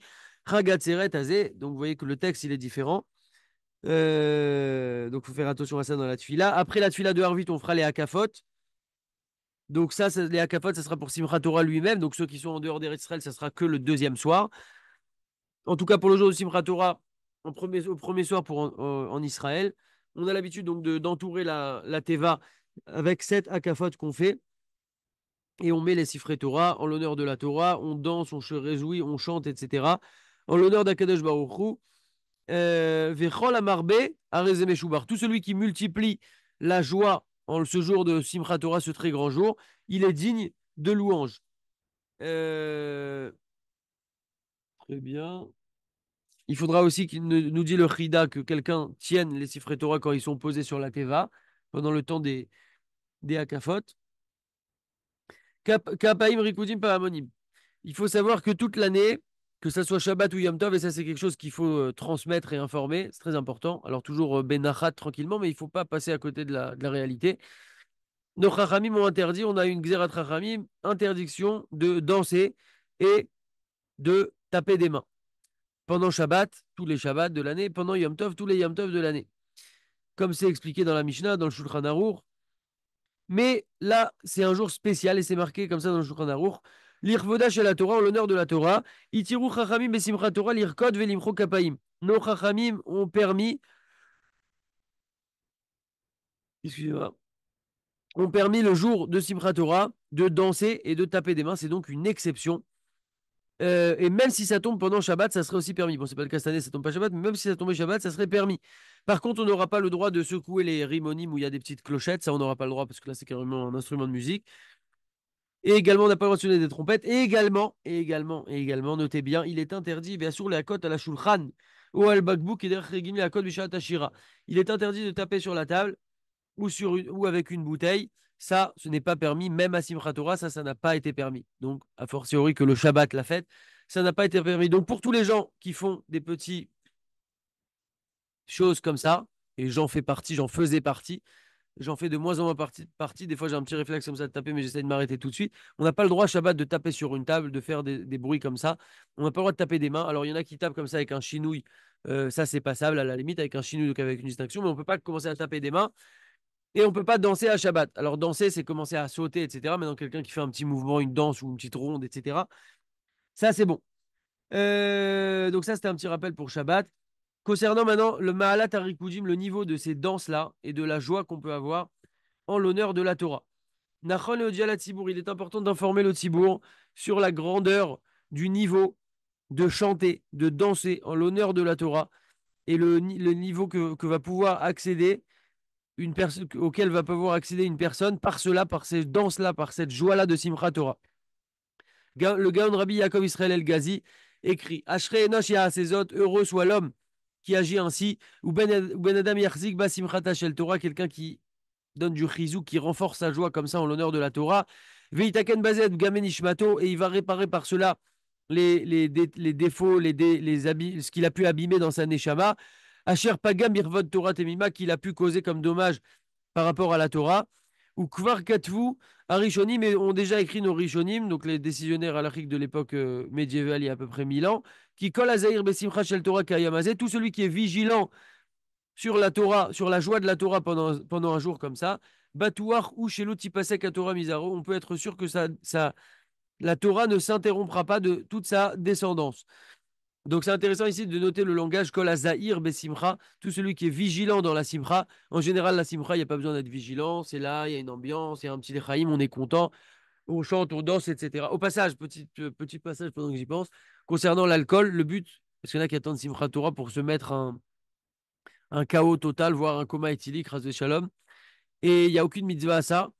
Chagatzeret Azé. Donc vous voyez que le texte, il est différent. Donc il faut faire attention à ça dans la Tfila. Après la Tfila de Harvit, on fera les Hakafot. Donc les Hakafot, ça sera pour Simchat Torah lui-même. Donc ceux qui sont en dehors d'Eretz Israël, ça sera que le deuxième soir. En tout cas, pour le jour de Simchat Torah, au premier soir en Israël, on a l'habitude donc d'entourer la Teva avec 7 Hakafot qu'on fait. Et on met les siffrés Torah en l'honneur de la Torah, on danse, on se réjouit, on chante, etc. En l'honneur d'Akadosh Baruch Hu. Vechol Amarbe, Arezé Meshubar. Tout celui qui multiplie la joie en ce jour de Simchat Torah, ce très grand jour, il est digne de louange. Très bien. Il faudra aussi qu'il nous dise le Chida que quelqu'un tienne les siffrés Torah quand ils sont posés sur la Teva, pendant le temps des Hakafot. Kapaim Rikudim Paramonim. Il faut savoir que toute l'année, que ça soit Shabbat ou Yom Tov, et ça c'est quelque chose qu'il faut transmettre et informer, c'est très important. Alors toujours Benachat tranquillement, mais il ne faut pas passer à côté de la réalité. Nos Chachamim ont interdit, on a une Xerat Chachamim, interdiction de danser et de taper des mains. Pendant Shabbat, tous les Shabbats de l'année, pendant Yom Tov, tous les Yom Tov de l'année. Comme c'est expliqué dans la Mishnah, dans le Shulchan Arour. Mais là, c'est un jour spécial et c'est marqué comme ça dans le Shulchan Aruch. L'Irvoda chez la Torah, en l'honneur de la Torah. Itiru Chachamim Besimchat Torah, l'Irkod Velimcho Kapaim. Nos Chachamim ont permis, excusez-moi, ont permis le jour de Simchat Torah de danser et de taper des mains. C'est donc une exception. Et même si ça tombe pendant Shabbat, ça serait aussi permis. Bon, c'est pas le cas cette année, ça tombe pas Shabbat, mais même si ça tombait Shabbat, ça serait permis. Par contre, on n'aura pas le droit de secouer les rimonimes où il y a des petites clochettes. Ça, on n'aura pas le droit parce que là, c'est carrément un instrument de musique. Et également, on n'a pas le droit de sonner des trompettes. Et également, notez bien, il est interdit, bien sûr, la cote à la shulchan. ou al bakbouk et derech regimi akol bishat ashira. Il est interdit de taper sur la table ou avec une bouteille. Ça, ce n'est pas permis, même à Simchat Torah, ça n'a pas été permis. Donc, a fortiori que le Shabbat, la fête, ça n'a pas été permis. Donc, pour tous les gens qui font des petites choses comme ça, et j'en fais partie, j'en faisais partie, j'en fais de moins en moins partie. Des fois, j'ai un petit réflexe comme ça de taper, mais j'essaie de m'arrêter tout de suite. On n'a pas le droit, Shabbat, de taper sur une table, de faire des bruits comme ça. On n'a pas le droit de taper des mains. Alors, il y en a qui tapent comme ça avec un chinouille. Ça, c'est passable à la limite avec un chinouille, donc avec une distinction, mais on ne peut pas commencer à taper des mains. Et on ne peut pas danser à Shabbat. Alors, danser, c'est commencer à sauter, etc. Mais dans quelqu'un qui fait un petit mouvement, une danse ou une petite ronde, etc. Ça, c'est bon. Donc, ça, c'était un petit rappel pour Shabbat. Concernant maintenant le Mahalat Harikoudim, le niveau de ces danses-là et de la joie qu'on peut avoir en l'honneur de la Torah. Nachon et Odiala Tzibour, il est important d'informer le Tzibour sur la grandeur du niveau de chanter, de danser en l'honneur de la Torah et le niveau que va pouvoir accéder une personne auquel va pouvoir accéder une personne par cela, par ces danses-là, par cette joie-là de Simchat Torah. Le Gaon Rabbi Yaakov Israël El Ghazi écrit Ashrei Enosh Yaasezot, heureux soit l'homme qui agit ainsi, ou Ben Adam Yarzik Ba Simchat Shel Torah, quelqu'un qui donne du chizou, qui renforce sa joie comme ça en l'honneur de la Torah. Veitaken Bazet Gamen Ishmato, et il va réparer par cela les défauts, ce qu'il a pu abîmer dans sa Neshama. Asher Pagam Irvod Torah Temima, qu'il a pu causer comme dommage par rapport à la Torah. Ou Kvar Katvu, Arishonim, et ont déjà écrit nos Rishonim, donc les décisionnaires halachiques de l'époque médiévale, il y a à peu près 1000 ans, qui kol Azair Besimcha Shel Torah Kayamazé, tout celui qui est vigilant sur la Torah, sur la joie de la Torah pendant un jour comme ça, Batouar ou chez l'Otipasek à Torah Mizaro, on peut être sûr que la Torah ne s'interrompra pas de toute sa descendance. Donc c'est intéressant ici de noter le langage Kol Azair Besimcha, tout celui qui est vigilant dans la Simcha. En général, la Simcha, il n'y a pas besoin d'être vigilant, c'est là, il y a une ambiance, il y a un petit Lechaïm, on est content, on chante, on danse, etc. Au passage, petit passage pendant que j'y pense, concernant l'alcool, le but, parce qu'il y en a qui attendent Simchat Torah pour se mettre un chaos total, voire un coma éthylique, ras de shalom. Et il n'y a aucune mitzvah à ça.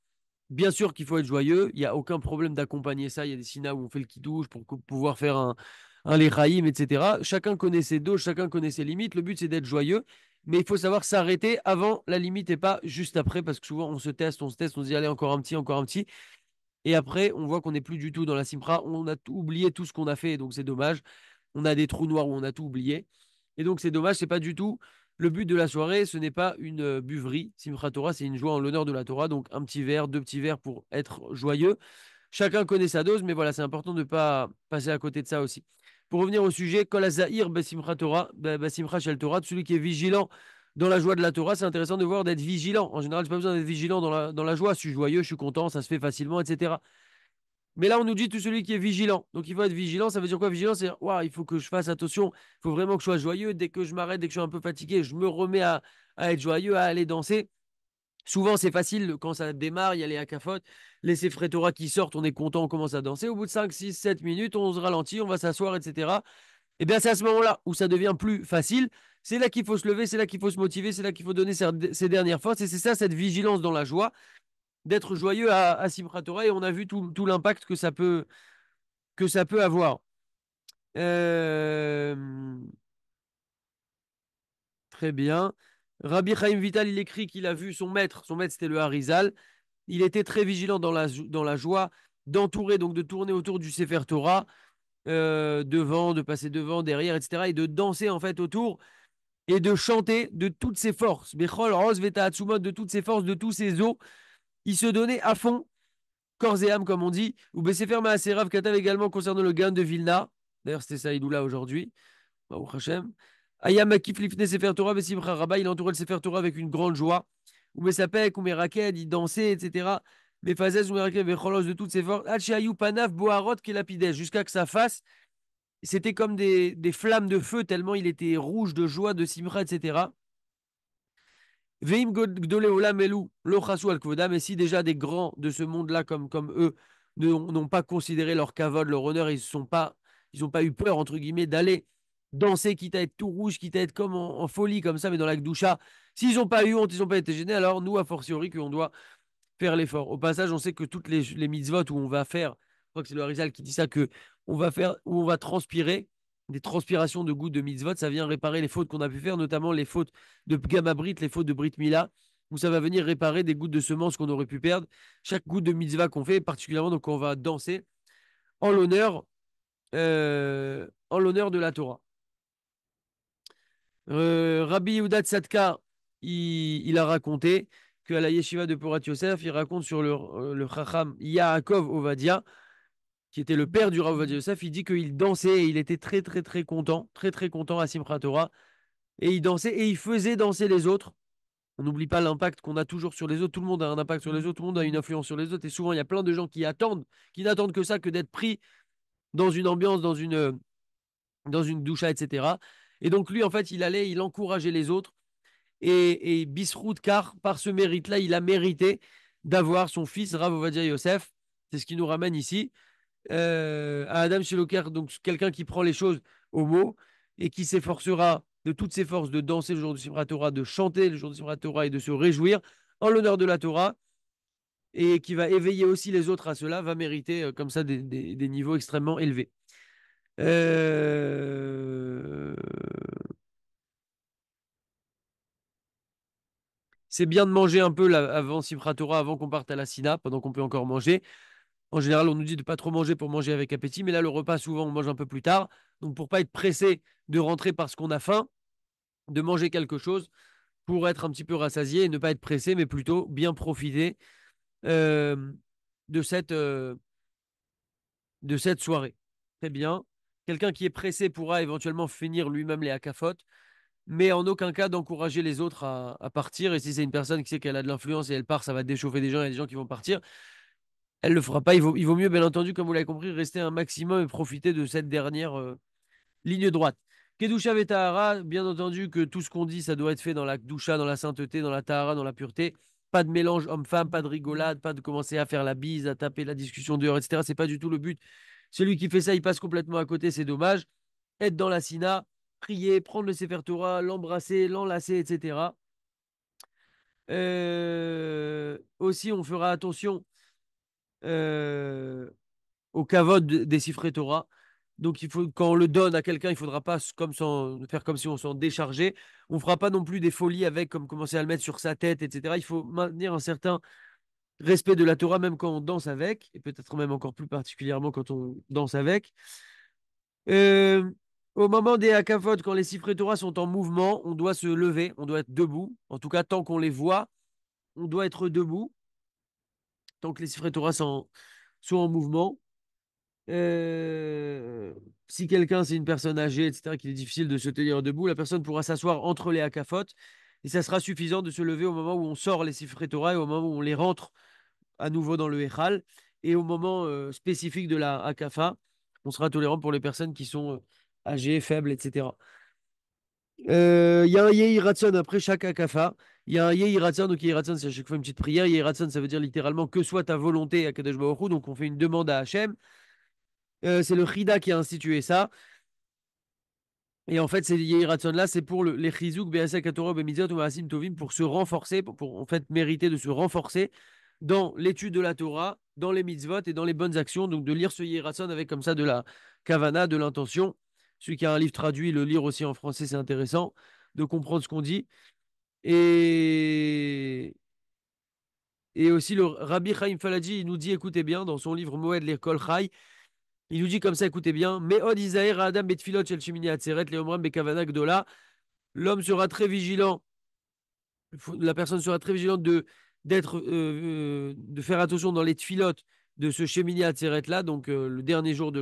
Bien sûr qu'il faut être joyeux, il n'y a aucun problème d'accompagner ça. Il y a des sinas où on fait le kidouche pour pouvoir faire un lechaïm, etc. Chacun connaît ses doses, chacun connaît ses limites. Le but, c'est d'être joyeux, mais il faut savoir s'arrêter avant la limite et pas juste après, parce que souvent, on se teste, on se dit, allez, encore un petit, encore un petit. Et après, on voit qu'on n'est plus du tout dans la simpra. On a oublié tout ce qu'on a fait, donc c'est dommage. On a des trous noirs où on a tout oublié. Et donc, c'est dommage, c'est pas du tout le but de la soirée. Ce n'est pas une buverie. Simchat Torah, c'est une joie en l'honneur de la Torah. Donc, un petit verre, deux petits verres pour être joyeux. Chacun connaît sa dose, mais voilà, c'est important de ne pas passer à côté de ça aussi. Pour revenir au sujet, Kol Hazahir Besimcha Torah, Besimcha Shel Torah, celui qui est vigilant dans la joie de la Torah, c'est intéressant de voir d'être vigilant. En général, je n'ai pas besoin d'être vigilant dans la joie. Je suis joyeux, je suis content, ça se fait facilement, etc. Mais là, on nous dit tout celui qui est vigilant. Donc, il faut être vigilant. Ça veut dire quoi, vigilant? C'est, waouh, il faut que je fasse attention. Il faut vraiment que je sois joyeux. Dès que je m'arrête, dès que je suis un peu fatigué, je me remets à être joyeux, à aller danser. Souvent, c'est facile quand ça démarre, il y a les hakafotes, les Sefrei Torah qui sortent, on est content, on commence à danser. Au bout de 5, 6, 7 minutes, on se ralentit, on va s'asseoir, etc. Et bien, c'est à ce moment-là où ça devient plus facile. C'est là qu'il faut se lever, c'est là qu'il faut se motiver, c'est là qu'il faut donner ses dernières forces. Et c'est ça, cette vigilance dans la joie, d'être joyeux à Simchat Torah. Et on a vu tout l'impact que ça peut avoir. Euh, Très bien. Rabbi Chaim Vital, il écrit qu'il a vu son maître. Son maître, c'était le Harizal. Il était très vigilant dans la joie d'entourer, donc de tourner autour du Sefer Torah, devant, de passer devant, derrière, etc. Et de danser en fait autour et de chanter de toutes ses forces. Bechol, Ros, Veta, Hatsumot, de toutes ses forces, de tous ses os. Il se donnait à fond, corps et âme, comme on dit. Ou Besefer Maaserav Katav également concernant le gain de Vilna. D'ailleurs, c'était ça, Idoula aujourd'hui. Baruch Hashem. Ayam Akif Lifne Sefer Torah, Besimcha Rabba, il entourait le Sefer Torah avec une grande joie. Ou Mesapek, ou Meraked, il dansait, etc. Mais Fazez, ou Meraked, Becholos de toutes ses forces. Hachayu Panav, Boharot, Kelapidesh, jusqu'à que sa face, c'était comme des flammes de feu, tellement il était rouge de joie, de Simcha, etc. Veim Gdole Olam Elu, Lochasu al Kvodam, et si déjà des grands de ce monde-là, comme eux, n'ont pas considéré leur kavod, leur honneur, ils n'ont pas eu peur, entre guillemets, d'aller danser, quitte à être tout rouge, quitte à être comme en folie, comme ça, mais dans la Gdusha. S'ils n'ont pas eu honte, ils n'ont pas été gênés, alors nous, a fortiori, qu'on doit faire l'effort. Au passage, on sait que toutes les mitzvot où on va faire, je crois que c'est le Harizal qui dit ça, que on va faire, où on va transpirer, des transpirations de gouttes de mitzvot, ça vient réparer les fautes qu'on a pu faire, notamment les fautes de Gamabrit, les fautes de Brit Mila, où ça va venir réparer des gouttes de semences qu'on aurait pu perdre. Chaque goutte de mitzvah qu'on fait, particulièrement donc on va danser en l'honneur de la Torah. Rabbi Yehuda Tzadka, il a raconté qu'à la yeshiva de Porat Yosef, il raconte sur le Chacham Yaakov Ovadia, qui était le père du Rav Ovadia Yosef, il dit qu'il dansait et il était très très très content à Simchat Torah, et il dansait et il faisait danser les autres. On n'oublie pas l'impact qu'on a toujours sur les autres. Tout le monde a un impact sur les autres, tout le monde a une influence sur les autres, et souvent il y a plein de gens qui n'attendent que ça, que d'être pris dans une ambiance, dans une doucha, etc. Et donc lui, en fait, il encourageait les autres. Et Bisrout, car par ce mérite-là, il a mérité d'avoir son fils Rav Ovadia Yosef. C'est ce qui nous ramène ici à Adam Sheloker, donc quelqu'un qui prend les choses au mot et qui s'efforcera de toutes ses forces de danser le jour du Simchat Torah, de chanter le jour du Simchat Torah et de se réjouir en l'honneur de la Torah, et qui va éveiller aussi les autres à cela, va mériter comme ça des niveaux extrêmement élevés. Euh, C'est bien de manger un peu avant Simchat Torah, avant qu'on parte à la Sina, pendant qu'on peut encore manger. En général, on nous dit de pas trop manger pour manger avec appétit, mais là, le repas, souvent, on mange un peu plus tard. Donc, pour pas être pressé de rentrer parce qu'on a faim, de manger quelque chose pour être un petit peu rassasié et ne pas être pressé, mais plutôt bien profiter euh, de cette soirée. Très bien. Quelqu'un qui est pressé pourra éventuellement finir lui-même les hakafot, mais en aucun cas d'encourager les autres à partir. Et si c'est une personne qui sait qu'elle a de l'influence et elle part, ça va déchauffer des gens, il y a des gens qui vont partir. Elle le fera pas. Il vaut mieux, bien entendu, comme vous l'avez compris, rester un maximum et profiter de cette dernière ligne droite. Kedusha et Tahara, bien entendu que tout ce qu'on dit, ça doit être fait dans la Kedusha, dans la sainteté, dans la Tahara, dans la pureté. Pas de mélange homme-femme, pas de rigolade, pas de commencer à faire la bise, à taper la discussion dehors, etc. C'est pas du tout le but. Celui qui fait ça, il passe complètement à côté, c'est dommage. Être dans la Sina, prier, prendre le Sefer Torah, l'embrasser, l'enlacer, etc. Aussi, on fera attention euh, au kavod des Sifrei Torah. Donc, quand on le donne à quelqu'un, il ne faudra pas faire comme si on s'en déchargeait. On ne fera pas non plus des folies avec, comme commencer à le mettre sur sa tête, etc. Il faut maintenir un certain respect de la Torah, même quand on danse avec, et peut-être même encore plus particulièrement quand on danse avec. Euh, Au moment des hakafot, quand les Sifrei Torah sont en mouvement, on doit se lever, on doit être debout. En tout cas, tant qu'on les voit, on doit être debout, tant que les Sifrei Torah sont en mouvement. Euh, Si quelqu'un, c'est une personne âgée, etc., qu'il est difficile de se tenir debout, la personne pourra s'asseoir entre les hakafot et ça sera suffisant de se lever au moment où on sort les Sifrei Torah et au moment où on les rentre à nouveau dans le Echal et au moment spécifique de la hakafa, on sera tolérant pour les personnes qui sont âgées, faibles, etc. Il y a un Yehi Ratson après chaque hakafa. Il y a un Yehi Ratson, donc Yehi Ratson, c'est à chaque fois une petite prière. Yehi Ratson, ça veut dire littéralement que soit ta volonté à Kadosh Baruch Hu, donc on fait une demande à Hachem. C'est le Chida qui a institué ça. Et en fait, ces Yehiratson là, c'est pour les Chizouk, Be'asek, Torah, Be'mitzvot, ou Ma'asim Tovim, pour se renforcer, pour en fait mériter de se renforcer dans l'étude de la Torah, dans les mitzvot et dans les bonnes actions. Donc de lire ce Yehiratson avec comme ça de la kavana, de l'intention. Celui qui a un livre traduit, le lire aussi en français, c'est intéressant de comprendre ce qu'on dit. Et, et aussi le Rabbi Chaim Falaji, il nous dit, écoutez bien, dans son livre Moed L'Ekol Chai, il nous dit comme ça, écoutez bien, Me'od Isaïr Adam Betfilot Shel Shemini Atzeret Leomram Bekavana Gdola. L'homme sera très vigilant, la personne sera très vigilante de faire attention dans les tfilotes de ce Shemini Atzeret là, donc le dernier jour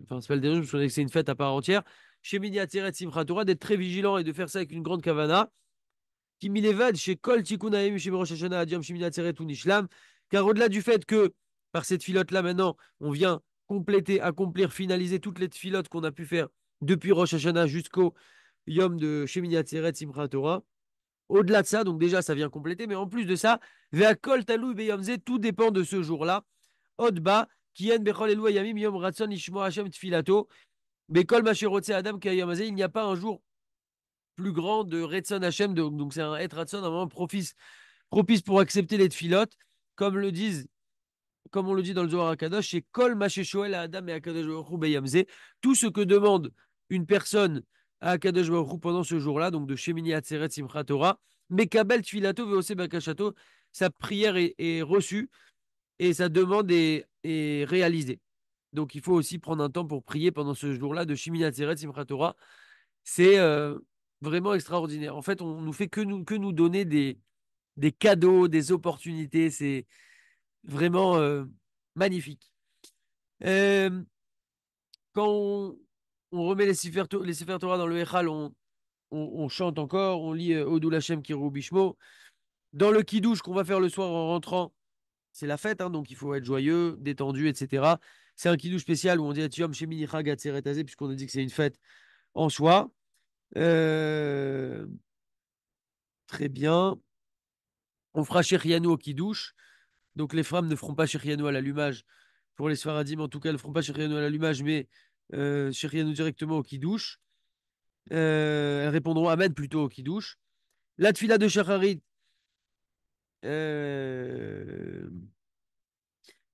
enfin c'est pas le dernier jour, parce que c'est une fête à part entière. Shemini Atzeret Simchat Torah, d'être très vigilant et de faire ça avec une grande kavana. Qui milevad chez Kol Tikunaim chez Rosh Hashanah Adiam Shemini Atzeret ou Nishlam, car au-delà du fait que par cette filote là maintenant, on vient compléter, accomplir, finaliser toutes les filotes qu'on a pu faire depuis Rosh Hashanah jusqu'au Yom de Shemini Atzeret Simchat Torah. Au-delà de ça, donc déjà ça vient compléter, mais en plus de ça, Ve'akol Talou Beyomze, tout dépend de ce jour-là. Odba, Kien Bechol Elou Yamim Yom Ratson Ishmo Hashem Tfilato, Bekol Macherotse Adam Kayamazé, il n'y a pas un jour plus grand de Retson Hashem, donc c'est un Et Ratson, un moment propice pour accepter les tfilotes, comme comme on le dit dans le Zohar HaKadosh, c'est Kol Masheshoel à Adam et HaKadosh Baruch Hu Beyamze, tout ce que demande une personne à Akadosh Baruch Hu pendant ce jour-là, donc de Shemini Atzeret Simchat Torah, Mekabel Tfilato Veose Bakashato, sa prière est reçue et sa demande est réalisée. Donc il faut aussi prendre un temps pour prier pendant ce jour-là de Shemini Atzeret Simchat Torah. C'est vraiment extraordinaire. En fait, on nous fait que nous donner des cadeaux, des opportunités. C'est vraiment magnifique. Euh, quand on remet les Sefer Torah dans le Echal, on chante encore, on lit Odou Lachem Kirou Bishmo. Dans le Kiddush qu'on va faire le soir en rentrant, c'est la fête, hein, donc il faut être joyeux, détendu, etc. C'est un Kiddush spécial où on dit Atiom Shemini Chag Atzeret Hazeh, puisqu'on a dit que c'est une fête en soi. Euh, Très bien. On fera Shechianu au Kiddush. Donc les femmes ne feront pas Shechianu à l'allumage. Pour les Sfaradim, en tout cas, elles ne feront pas Shechianu à l'allumage, mais Shechianu directement au Kiddush. Elles répondront Amen plutôt au Kiddush. La Tfila de Shacharit, euh,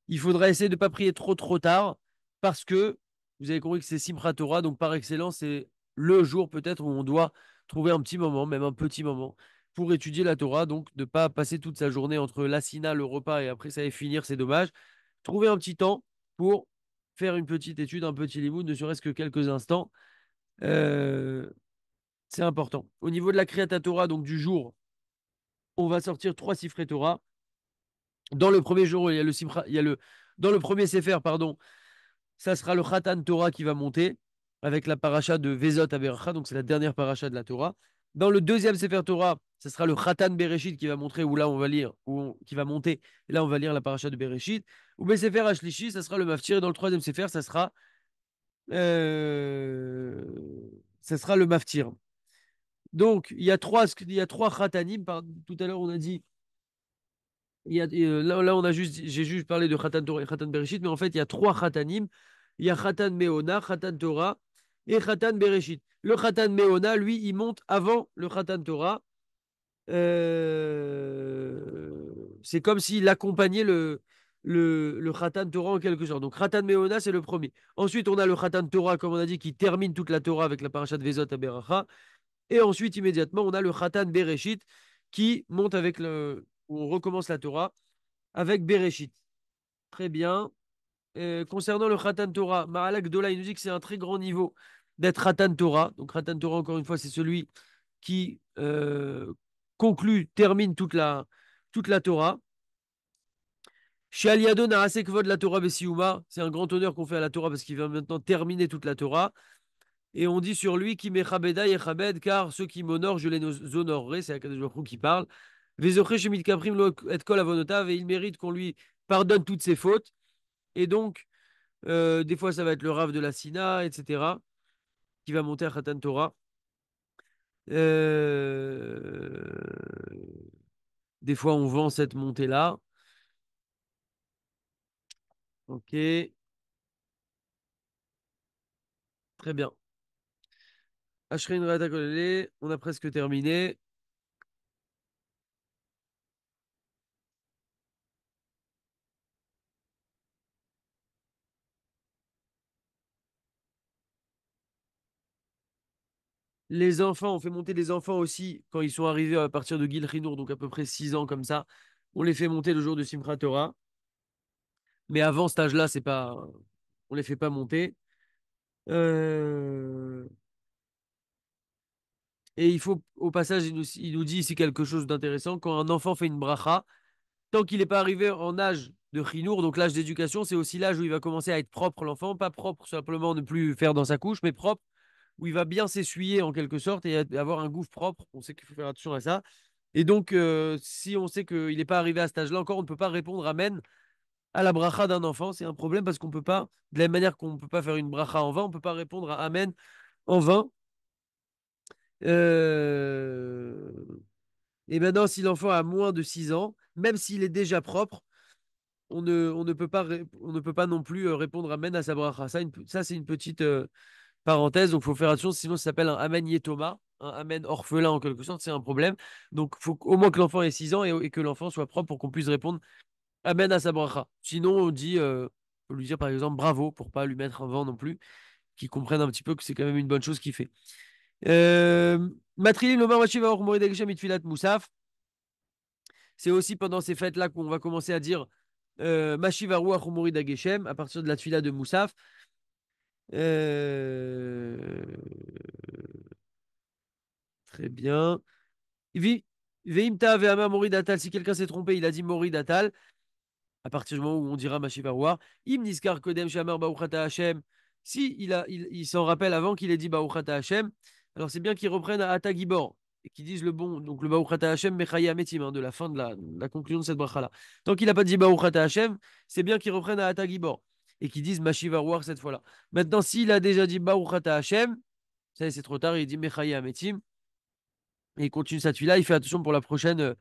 il faudra essayer de ne pas prier trop tard parce que vous avez compris que c'est Simchat Torah, donc par excellence, c'est le jour peut-être où on doit trouver un petit moment, même un petit moment, pour étudier la Torah. Donc de ne pas passer toute sa journée entre l'assina, le repas et après ça va finir, c'est dommage. Trouver un petit temps pour faire une petite étude, un petit limoud, ne serait-ce que quelques instants. Euh, c'est important. Au niveau de la Kriyat Torah, donc du jour, on va sortir trois Sifrei Torah. Dans le premier jour, il y a le Simcha, dans le premier Sefer, pardon, ça sera le Khatan Torah qui va monter avec la paracha de Vezot Aberacha, donc c'est la dernière paracha de la Torah. Dans le deuxième Sefer Torah, ce sera le Khatan Bereshit qui va montrer, où là on va lire, qui va monter, et là on va lire la paracha de Bereshit. Ou le Sefer Ashlishi, ça sera le Maftir, et dans le troisième Sefer, euh, ça sera le Maftir. Donc il y a trois Khatanim, tout à l'heure on a dit là, j'ai juste parlé de Khatan Torah et Khatan Bereshit, mais en fait, il y a trois Khatanim. Il y a Khatan Meona, Khatan Torah et Khatan Bereshit. Le Khatan Meona, lui, il monte avant le Khatan Torah. C'est comme s'il accompagnait le Khatan Torah en quelque sorte. Donc, Khatan Meona, c'est le premier. Ensuite, on a le Khatan Torah, comme on a dit, qui termine toute la Torah avec la parasha de Vezot à Beracha. Et ensuite, immédiatement, on a le Khatan Bereshit qui monte avec où on recommence la Torah avec Bereshit. Très bien. Concernant le Khatan Torah, Mahalak Dola, il nous dit que c'est un très grand niveau d'être Khatan Torah. Donc Khatan Torah, encore une fois, c'est celui qui conclut, termine toute la Torah. Chez Aliado Narase Kvod la Torah Bessiuma, c'est un grand honneur qu'on fait à la Torah parce qu'il va maintenant terminer toute la Torah. Et on dit sur lui qui mechabeda yechabed, car ceux qui m'honorent, je les honorerai. C'est Akadosh Baruch Hu qui parle. Vezoche shemit kaprim lo et kol avonotav, et il mérite qu'on lui pardonne toutes ses fautes. Et donc, des fois, ça va être le Rav de la Sina, etc., qui va monter à Khatan Torah. Euh, Des fois, on vend cette montée-là. Ok, très bien. Ashrein Rata Kolele, on a presque terminé. Les enfants, on fait monter les enfants aussi quand ils sont arrivés à partir de Gil Rinour, donc à peu près 6 ans comme ça. On les fait monter le jour de Simchat Torah. Mais avant cet âge-là, c'est pas, on les fait pas monter. Euh, Et il faut, au passage, il nous dit ici quelque chose d'intéressant. Quand un enfant fait une bracha, tant qu'il n'est pas arrivé en âge de chinour, donc l'âge d'éducation, c'est aussi l'âge où il va commencer à être propre, l'enfant. Pas propre simplement ne plus faire dans sa couche, mais propre, où il va bien s'essuyer en quelque sorte et avoir un gouffre propre. On sait qu'il faut faire attention à ça. Et donc, si on sait qu'il n'est pas arrivé à cet âge-là encore, on ne peut pas répondre Amen à la bracha d'un enfant. C'est un problème parce qu'on peut pas, de la même manière qu'on ne peut pas faire une bracha en vain, on ne peut pas répondre à Amen en vain. Euh, Et maintenant, si l'enfant a moins de 6 ans, même s'il est déjà propre, on ne peut pas, on ne peut pas non plus répondre Amen à sa bracha. Ça c'est une petite parenthèse, donc il faut faire attention, sinon ça s'appelle un Amen Yetoma, un Amen orphelin en quelque sorte, c'est un problème. Donc il faut au moins que l'enfant ait 6 ans et que l'enfant soit propre pour qu'on puisse répondre Amen à sa bracha. Sinon, on dit, on peut lui dire par exemple bravo pour pas lui mettre un vent non plus. qu'ils comprennent un petit peu que c'est quand même une bonne chose qu'il fait. Euh, Matrilim Lomar Mashiva Or Morid Ageshem Mitfilat Moussaf. C'est aussi pendant ces fêtes-là qu'on va commencer à dire Mashiva Ruach Morid Ageshem à partir de la tfila de Moussaf. Euh, Très bien. Veimta Ve'ama Morid Atal. Si quelqu'un s'est trompé, il a dit Morid Atal. À partir du moment où on dira Mashivarouar, Im Niskar Kodem Shamar Baruchata Hashem, si il s'en rappelle avant qu'il ait dit Baruchata Hashem, alors c'est bien qu'il reprenne à Ata Gibor et qu'ils disent le bon, donc le Baruchata Hashem Mechaya Metim, hein, de la fin de la conclusion de cette bracha-là. Tant qu'il n'a pas dit Baruchata Hashem, c'est bien qu'il reprenne à Ata Gibor et qu'ils disent Mashivarouar cette fois-là. Maintenant, s'il a déjà dit Baruchata Hashem, ça c'est trop tard, il dit Mechaya Metim et il continue sa tefila, il fait attention pour la prochaine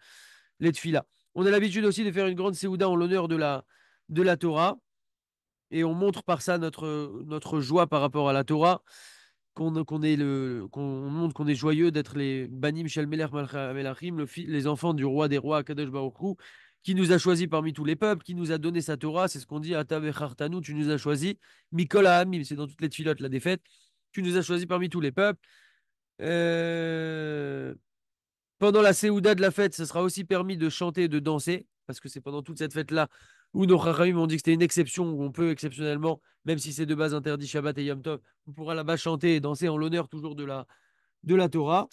les tefila. On a l'habitude aussi de faire une grande séouda en l'honneur de la Torah. Et on montre par ça notre joie par rapport à la Torah, qu'on montre qu'on est joyeux d'être les Banim Shel Melech Melachim, les enfants du roi des rois, Kadosh Baruch Hu, qui nous a choisis parmi tous les peuples, qui nous a donné sa Torah. C'est ce qu'on dit, Ata Vechartanu, tu nous as choisis. Mikol Ha'amim, c'est dans toutes les tfilotes, la défaite. Tu nous as choisis parmi tous les peuples. Euh, Pendant la Séouda de la fête, ce sera aussi permis de chanter et de danser, parce que c'est pendant toute cette fête-là où nos Chachamim ont dit que c'était une exception, où on peut exceptionnellement, même si c'est de base interdit Shabbat et Yom Tov, on pourra là-bas chanter et danser en l'honneur toujours de la Torah.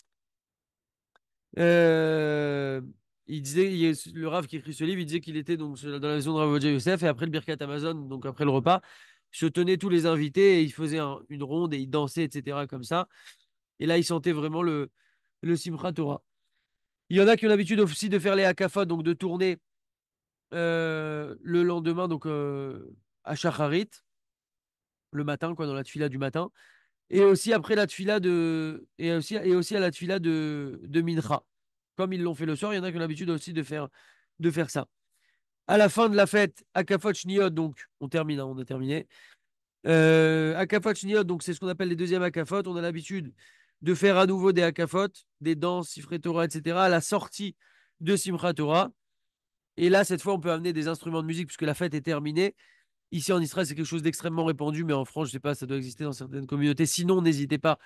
Euh, le Rav qui écrit ce livre, il disait qu'il était donc dans la maison de Rav Ovadia Yosef, et après le Birkat Amazon, donc après le repas, se tenaient tous les invités, et il faisait une ronde, et il dansait, etc., comme ça. Et là, il sentait vraiment le Simchat Torah. Il y en a qui ont l'habitude aussi de faire les hakafot, donc de tourner le lendemain, donc à Shacharit, le matin, quoi, dans la tfila du matin, et aussi après la tfila et aussi à la tfila de Mincha. Comme ils l'ont fait le soir, il y en a qui ont l'habitude aussi de faire ça. À la fin de la fête, Akafot Shniot, donc on termine, hein, on a terminé. Akafot Shniot, donc c'est ce qu'on appelle les deuxièmes Akafot. On a l'habitude de faire à nouveau des Akafot, des danses, Sifrei Torah, etc. à la sortie de Simchat Torah. Et là, cette fois, on peut amener des instruments de musique puisque la fête est terminée. Ici, en Israël, c'est quelque chose d'extrêmement répandu, mais en France, je ne sais pas, ça doit exister dans certaines communautés. Sinon, n'hésitez pas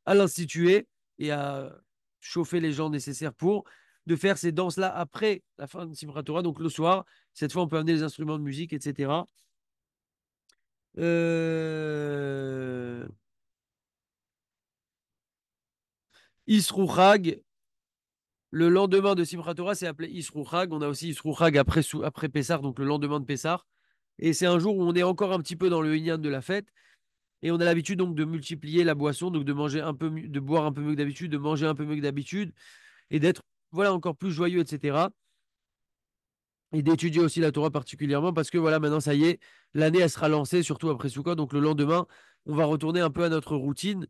à l'instituer et à chauffer les gens nécessaires pour de faire ces danses-là après la fin de Simchat Torah, donc le soir. Cette fois, on peut amener les instruments de musique, etc. Euh... Isrou Chag, le lendemain de Simchat Torah, c'est appelé Isrou Chag. On a aussi Isrou Chag après Pessah, donc le lendemain de Pessah. Et c'est un jour où on est encore un petit peu dans le Inyan de la fête. Et on a l'habitude donc de multiplier la boisson, donc de manger un peu de boire un peu mieux que d'habitude, de manger un peu mieux que d'habitude, et d'être voilà encore plus joyeux, etc. Et d'étudier aussi la Torah particulièrement parce que voilà, maintenant ça y est, l'année elle sera lancée, surtout après Sukkot. Donc le lendemain, on va retourner un peu à notre routine.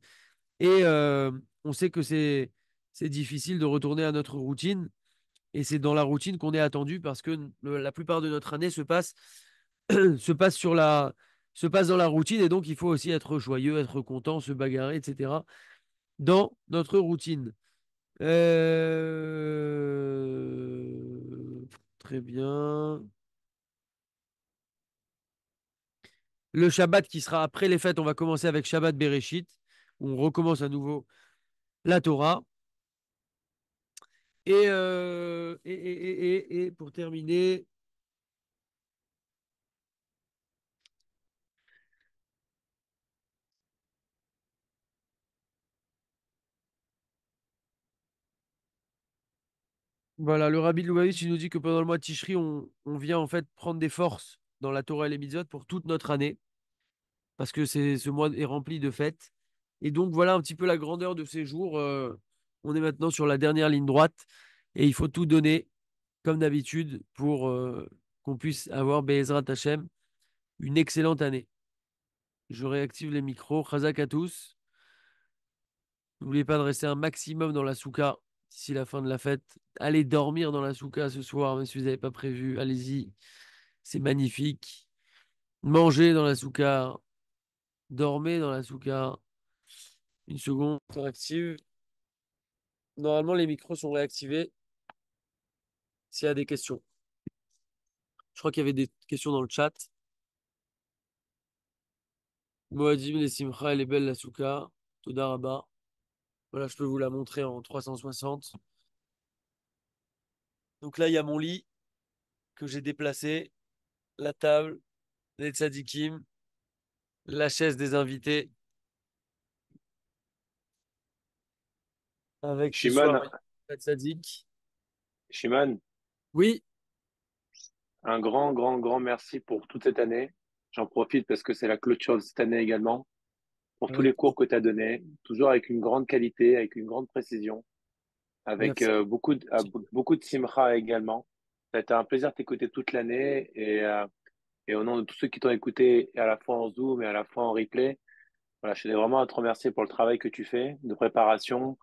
Et on sait que c'est difficile de retourner à notre routine. Et c'est dans la routine qu'on est attendu parce que la plupart de notre année se passe se passe dans la routine. Et donc il faut aussi être joyeux, être content, se bagarrer, etc. dans notre routine. Très bien. Le Shabbat qui sera après les fêtes, on va commencer avec Shabbat Bereshit, où on recommence à nouveau la Torah. Et pour terminer, voilà, le Rabbi Loubavitch, il nous dit que pendant le mois de Tishri, on vient en fait prendre des forces dans la Torah et les mitzvot pour toute notre année, parce que ce mois est rempli de fêtes. Et donc voilà un petit peu la grandeur de ces jours. On est maintenant sur la dernière ligne droite et il faut tout donner comme d'habitude pour qu'on puisse avoir Be'ezrat Hashem une excellente année. Je réactive les micros. Chazak à tous. N'oubliez pas de rester un maximum dans la souka d'ici la fin de la fête. Allez dormir dans la souka ce soir, même si vous n'avez pas prévu. Allez-y, c'est magnifique. Mangez dans la souka, dormez dans la souka. Une seconde, on réactive. Normalement, les micros sont réactivés s'il y a des questions. Je crois qu'il y avait des questions dans le chat. Moadim, les Simcha, elle est belle, la souka. Toda Rabba. Voilà, je peux vous la montrer en 360. Donc là, il y a mon lit que j'ai déplacé, la table, les tzadikim, la chaise des invités, avec ce soir Shimon, la tzadik. Shimon, Oui, un grand, grand, grand merci pour toute cette année. J'en profite parce que c'est la clôture de cette année également, pour tous avec les cours que tu as donnés, toujours avec une grande qualité, avec une grande précision, avec merci. beaucoup de simra également. Ça a été un plaisir de t'écouter toute l'année et au nom de tous ceux qui t'ont écouté à la fois en Zoom et à la fois en replay, voilà, je tenais vraiment à te remercier pour le travail que tu fais de préparation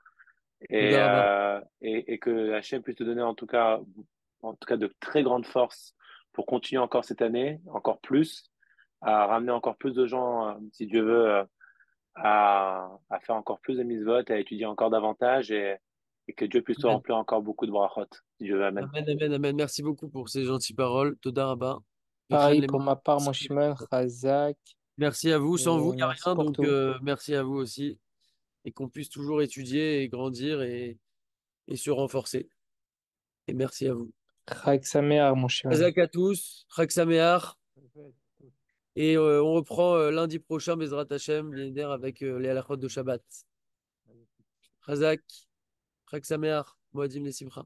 Toda Rabba. et que Hachem puisse te donner en tout cas de très grandes forces pour continuer encore cette année, encore plus, à ramener encore plus de gens, si Dieu veut, à faire encore plus de mitzvot, à étudier encore davantage et que Dieu puisse te Amen. remplir encore beaucoup de brachot, si Dieu veut, amen. Amen, amen, amen. Merci beaucoup pour ces gentilles paroles. Toda Rabba. Echem Pareil les- pour ma part, mon Shimon, Razak, Merci à vous. Sans vous, il n'y a merci rien. pour Donc, tout. merci à vous aussi. Et qu'on puisse toujours étudier et grandir et se renforcer. Et merci à vous. Chag Sameach, mon Shimon. Razak à tous. Chag Sameach. Et on reprend lundi prochain, Bezrat Hashem, l'Eder avec les halachot de Shabbat. Razak. Chag Sameach. Moadim les Simcha.